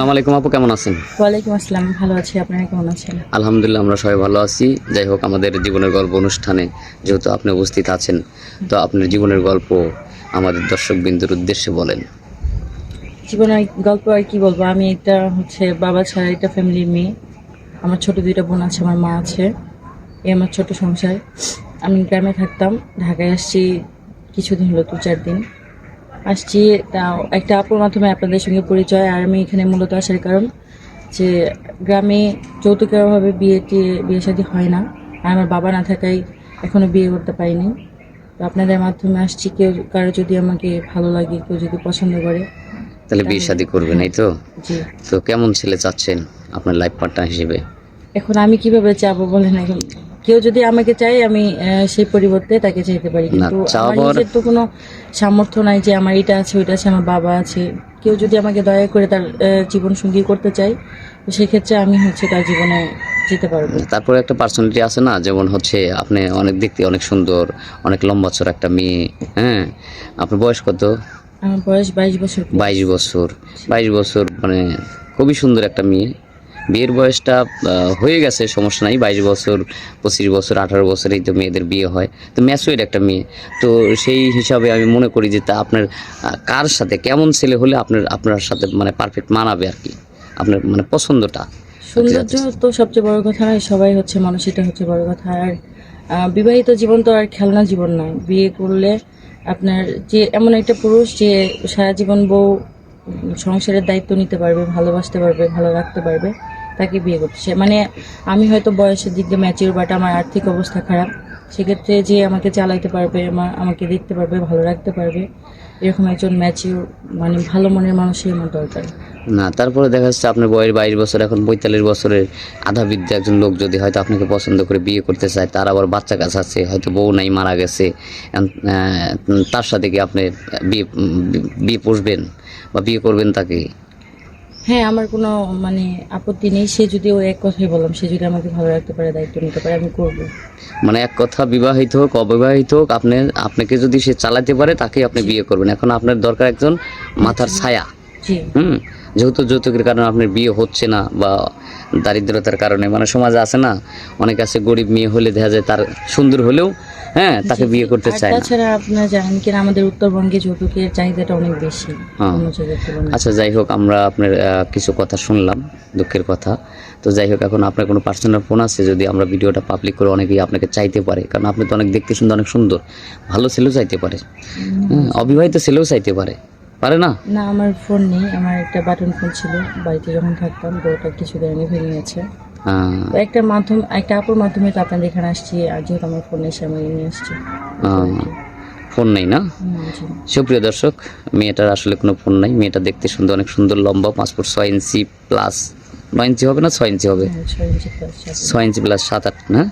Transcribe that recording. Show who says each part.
Speaker 1: আসসালামু আলাইকুম আপু, কেমন আছেন?
Speaker 2: ওয়ালাইকুম আসসালাম, ভালো আছি। আপনারা কেমন আছেন?
Speaker 1: আলহামদুলিল্লাহ, আমরা সবাই ভালো আছি। যাই হোক, আমাদের জীবনের গল্প অনুষ্ঠানে যেহেতু আপনি উপস্থিত আছেন, তো আপনার জীবনের গল্প আমাদের দর্শকবৃন্দুর উদ্দেশ্যে বলেন।
Speaker 2: জীবনের গল্প আর কি বলবো, আমি একটা বাবা ছাড়া একটা ফ্যামিলির মেয়ে। আমার ছোট দুইটা বোন আছে, আমার মা আছে। এই আমার ছোট সংসার। আমি গ্রামে থাকতাম, ঢাকায় আসছি কিছুদিন হলো, 2-4 দিন আসছি। একটা আপুর মাধ্যমে আপনাদের সঙ্গে পরিচয়। আর আমি এখানে মূলত আসার কারণ যে গ্রামে যৌতুকের অভাবে বিয়ে শাদী হয় না। আর আমার বাবা না থাকায় এখনো বিয়ে করতে পারিনি। তো আপনাদের মাধ্যমে আসছি, কেউ কারো যদি আমাকে ভালো লাগে, কেউ যদি পছন্দ করে
Speaker 1: তাহলে বিয়ে শাদী করবেন, এই তো?
Speaker 2: জি।
Speaker 1: তো কেমন ছেলে চাচ্ছেন আপনার লাইফ পার্টনার হিসেবে?
Speaker 2: এখন আমি কিভাবে চাবো বলেন? এখন কেউ যদি আমাকে চায়, আমি সেই পরিবর্তে তাকে চাইতে পারি,
Speaker 1: না,
Speaker 2: কিন্তু আমার
Speaker 1: চাওয়ার
Speaker 2: নিজের তো কোনো সামর্থ্য নাই যে আমার এটা আছে ওইটা আছে, আমার বাবা আছে। কেউ যদি আমাকে দয়া করে তার জীবন সঙ্গী করতে চায়, তো সেক্ষেত্রে আমি তার জীবনে যেতে পারবো।
Speaker 1: তারপরে একটা পার্সোনালিটি আছে না, যেমন আপনি অনেক দেখতে অনেক সুন্দর, অনেক লম্বা চড়া একটা মেয়ে। হ্যাঁ, আপনার বয়স কত?
Speaker 2: আমার বয়স 22 বছর।
Speaker 1: 22 বছর। 22 বছর মানে খুবই সুন্দর একটা মেয়ে। বিয়ের বয়সটা হয়ে গেছে, সমস্যা নাই। 22 বছর, 25 বছর, 18 বছর, এই তো মেয়েদের বিয়ে হয়। তো ম্যাচুয়ার একটা মেয়ে। তো সেই হিসাবে আমি মনে করি যে তা আপনার কার সাথে, কেমন ছেলে হলে আপনার সাথে মানে পারফেক্ট মানাবে আর কি, আপনার মানে পছন্দটা।
Speaker 2: সৌন্দর্য তো সবচেয়ে বড় কথা নয়, সবাই মানুষ, এটা বড় কথা। আর বিবাহিত জীবন তো আর খেলনা জীবন নয়। বিয়ে করলে আপনার যে এমন একটা পুরুষ যে সারা জীবন সংসারের দায়িত্ব নিতে পারবে, ভালোবাসতে পারবে, ভালো রাখতে পারবে, তাকে বিয়ে করতে মানে আমি হয়তো বয়সের দিক দিয়ে ম্যাচিউর, বাট আমার আর্থিক অবস্থা খারাপ। সেক্ষেত্রে যে আমাকে চালাইতে পারবে, আমাকে দেখতে পারবে, ভালো রাখতে পারবে, এরকম একজন ম্যাচিউর মানে ভালো মনের মানুষের আমার দরকার।
Speaker 1: না, তারপরে দেখা যাচ্ছে আপনার বয়স 22 বছর, এখন 45 বছরের আধাবৃদ্ধ একজন লোক যদি হয়তো আপনাকে পছন্দ করে বিয়ে করতে চায়, তার আবার বাচ্চা কাছে আছে, হয়তো বউ নাই, মারা গেছে, তার সাথে কি আপনি বিয়ে বিয়ে পুষবেন বা বিয়ে করবেন তাকে?
Speaker 2: হ্যাঁ, আমার কোনো আপত্তি নেই। সে যদি, ওই এক কথাই বললাম, সে যদি আমাকে ভালো রাখতে পারে, দায়িত্ব নিতে পারে, আমি করব।
Speaker 1: মানে এক কথা, বিবাহিত হোক অবিবাহিত হোক, আপনাকে যদি সে চালাতে পারে, তাকে আপনি বিয়ে করবেন। এখন আপনার দরকার একজন মাথার ছায়া।
Speaker 2: জি।
Speaker 1: যেহেতু যৌতুকের কারণে আপনার বিয়ে হচ্ছে না, বা দারিদ্রতার কারণে, মানে সমাজে আছে না, অনেক আছে গরিব মেয়ে হলে দেখা যায় তার সুন্দর হলেও তাকে বিয়ে করতে চায় না।
Speaker 2: তাছাড়া আপনারা জানেন কিনা, আমাদের উত্তরবঙ্গে যৌতুকের চাহিদাটা অনেক বেশি অন্য জায়গার তুলনায়।
Speaker 1: আচ্ছা, যাই হোক, আমরা আপনার কিছু কথা শুনলাম, দুঃখের কথা। তো যাই হোক, এখন আপনার কোনো পার্সোনাল ফোন আছে? যদি আমরা ভিডিওটা পাবলিক করে, অনেকেই আপনাকে চাইতে পারে, কারণ আপনি তো অনেক দেখতে সুন্দর, অনেক সুন্দর, ভালো ছেলেও চাইতে পারে, অবিবাহিত ছেলেও চাইতে পারে, পারে না?
Speaker 2: না, আমার ফোন নেই। আমার একটা বাটন ফোন ছিল বাড়িতে যখন থাকতাম, তো ওটা কিছুদিন আগে ভেঙে গেছে। একটা আপুর মাধ্যমে তো আপনাদের এখানে আসছি, আর যেহেতু আমার ফোন এসে আমি নিয়ে আসছি।
Speaker 1: ফোন নেই না? সুপ্রিয় দর্শক, মেয়েটার আসলে কোনো ফোন নাই। মেয়েটা দেখতে সুন্দর, অনেক সুন্দর, লম্বা, 5 ফুট 6 ইঞ্চি প্লাস। 9 ইঞ্চি হবে না 6 ইঞ্চি হবে?
Speaker 2: 6 ইঞ্চি প্লাস।
Speaker 1: 6 ইঞ্চি প্লাস 7-8 না?